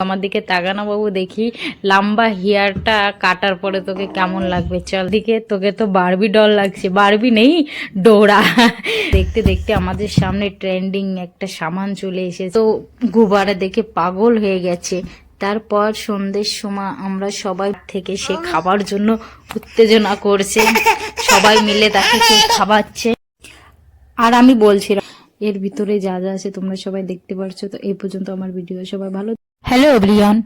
আমার দিকে তাকানা বাবু, দেখি লম্বা হেয়ারটা কাটার পরে তোকে কেমন লাগবে। চল দিকে, তোকে তো বারবি ডল লাগছে। বারবি নেই, ডোরা। দেখতে দেখতে আমাদের সামনে ট্রেন্ডিং একটা সামান চলে এসেছে, তো গুবারা দেখে পাগল হয়ে গেছে। তারপর সন্ধ্যের সময় আমরা সবাই থেকে সে খাবার জন্য উত্তেজনা করছে, সবাই মিলে তাকে খাওয়াচ্ছে। আর আমি বলছিলাম এর ভিতরে যা যা আছে তোমরা সবাই দেখতে পারছো। তো এই পর্যন্ত আমার ভিডিও, সবাই ভালো। হ্যালো এভরিওয়ান,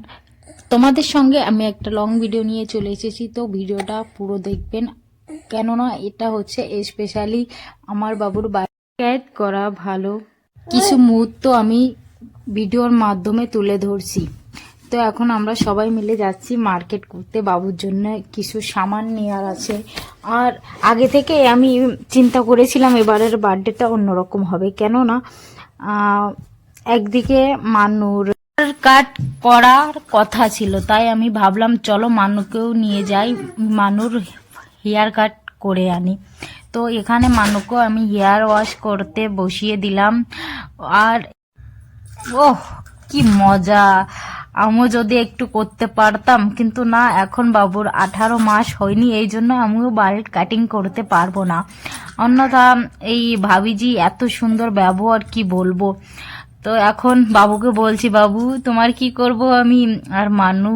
তোমাদের সঙ্গে আমি একটা লং ভিডিও নিয়ে চলে এসেছি। তো ভিডিওটা পুরো দেখবেন, কেননা এটা হচ্ছে স্পেশালি আমার বাবুর ক্যাদ করা ভালো কিছু মুহূর্ত আমি ভিডিওর মাধ্যমে তুলে ধরছি। তো এখন আমরা সবাই মিলে যাচ্ছি মার্কেট করতে, বাবুর জন্য কিছু সামান নেওয়ার আছে। আর আগে থেকে আমি চিন্তা করেছিলাম এবারের বার্থডেটা অন্যরকম হবে, কেননা একদিকে মানুর কাট করার কথা ছিল, তাই আমি ভাবলাম চলো মানুকেও নিয়ে যাই, মানুর হেয়ার কাট করে আনি। তো এখানে মানুকেও আমি হেয়ার ওয়াশ করতে বসিয়ে দিলাম। আর ওহ কি মজা, আমিও যদি একটু করতে পারতাম, কিন্তু না, এখন বাবুর 18 মাস হয়নি, এই জন্য আমিও বাল কাটিং করতে পারবো না। অন্যথা এই ভাবিজি এত সুন্দর ব্যবহার কি বলবো। তো এখন বাবুকে বলছি, বাবু তোমার কি করব আমি। আর মানু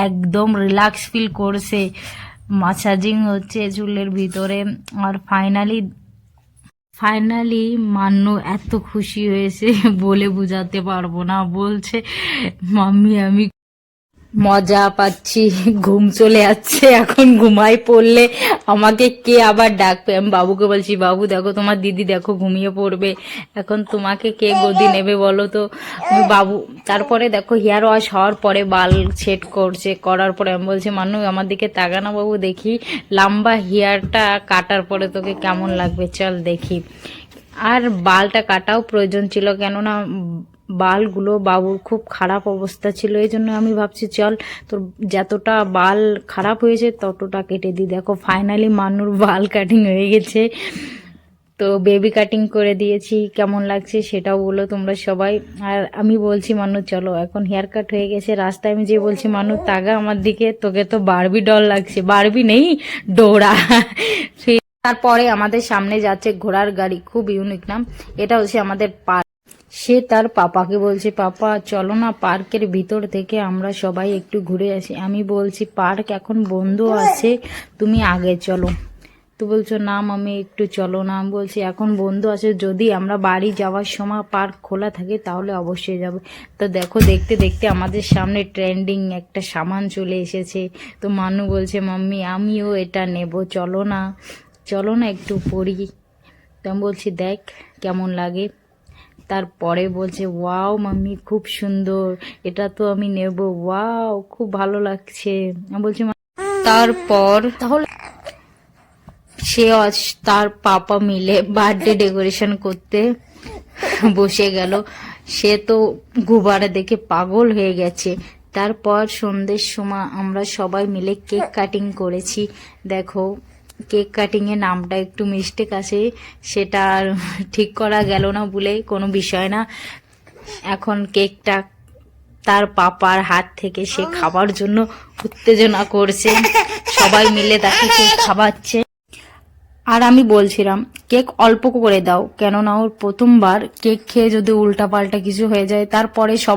একদম রিল্যাক্স ফিল করছে, মাসাজিং হচ্ছে চুলের ভিতরে। আর ফাইনালি মান্নু এত খুশি হয়েছে বলে বুঝাতে পারবো না। বলছে মাম্মি আমি মজা পাচ্ছি, ঘুম চলে যাচ্ছে, এখন ঘুমাই পড়লে আমাকে কে আবার ডাকবে। আমি বাবুকে বলছি, বাবু দেখো তোমার দিদি দেখো ঘুমিয়ে পড়বে, এখন তোমাকে কে গদি নেবে বলো তো। বাবু তারপরে দেখো হেয়ার ওয়াশ হওয়ার পরে বাল সেট করছে, করার পরে আমি বলছি মানু আমার দিকে তাকানা বাবু, দেখি লম্বা হেয়ারটা কাটার পরে তোকে কেমন লাগবে। চল দেখি। আর বালটা কাটাও প্রয়োজন ছিল, কেননা বালগুলো বাবুর খুব খারাপ অবস্থা ছিল, এই জন্য আমি ভাবছি চল তোর যতটা বাল খারাপ হয়েছে ততটা কেটে দিই। দেখো ফাইনালি মানুর বাল কাটিং হয়ে গেছে, তো বেবি কাটিং করে দিয়েছি। কেমন লাগছে সেটাও বলো তোমরা সবাই। আর আমি বলছি মানু চলো, এখন হেয়ার কাট হয়ে গেছে, রাস্তায় আমি যে বলছি মানু তাগা আমার দিকে, তোকে তো বারবি ডল লাগছে। বারবি নেই, ডোরা। তারপরে আমাদের সামনে যাচ্ছে ঘোড়ার গাড়ি, খুব ইউনিক নাম। এটা হচ্ছে আমাদের পার্ক। সে তার পাপাকে বলছে, পাপা চলো না পার্কের ভিতর থেকে আমরা সবাই একটু ঘুরে আসি। আমি বলছি পার্ক এখন বন্ধ আছে, তুমি আগে চলো। তো বলছো না মামি একটু চলো না। আমি বলছি এখন বন্ধ আছে, যদি আমরা বাড়ি যাওয়ার সময় পার্ক খোলা থাকে তাহলে অবশ্যই যাবো। তো দেখো দেখতে দেখতে আমাদের সামনে ট্রেন্ডিং একটা সামান চলে এসেছে। তো মানু বলছে মাম্মি আমিও এটা নেব, চলো না চলো না একটু পরি। তো আমি বলছি দেখ কেমন লাগে। তারপরে বলছে ওয়াও মাম্মি খুব সুন্দর, এটা তো আমি নেব, ওয়াও খুব ভালো লাগছে। আমি বলছি তারপর তাহলে সে তার পাপা মিলে বার্থডে ডেকোরেশন করতে বসে গেল। সে তো গুবারা দেখে পাগল হয়ে গেছে। তারপর সন্ধ্যের সময় আমরা সবাই মিলে কেক কাটিং করেছি। দেখো কেক কাটিং এর নামটা একটু মিস্টেক আছে, সেটা আর ঠিক করা গেল না বলে কোনো বিষয় না। এখন কেকটা তার পাপার হাত থেকে সে খাবার জন্য উত্তেজনা করছে, সবাই মিলে তাকে কেক খাওয়াচ্ছে। আর আমি বলছিলাম কেক অল্প করে দাও, কেননা ওর প্রথমবার কেক খেয়ে যদি উল্টা পাল্টা কিছু হয়ে যায়, তারপরে সব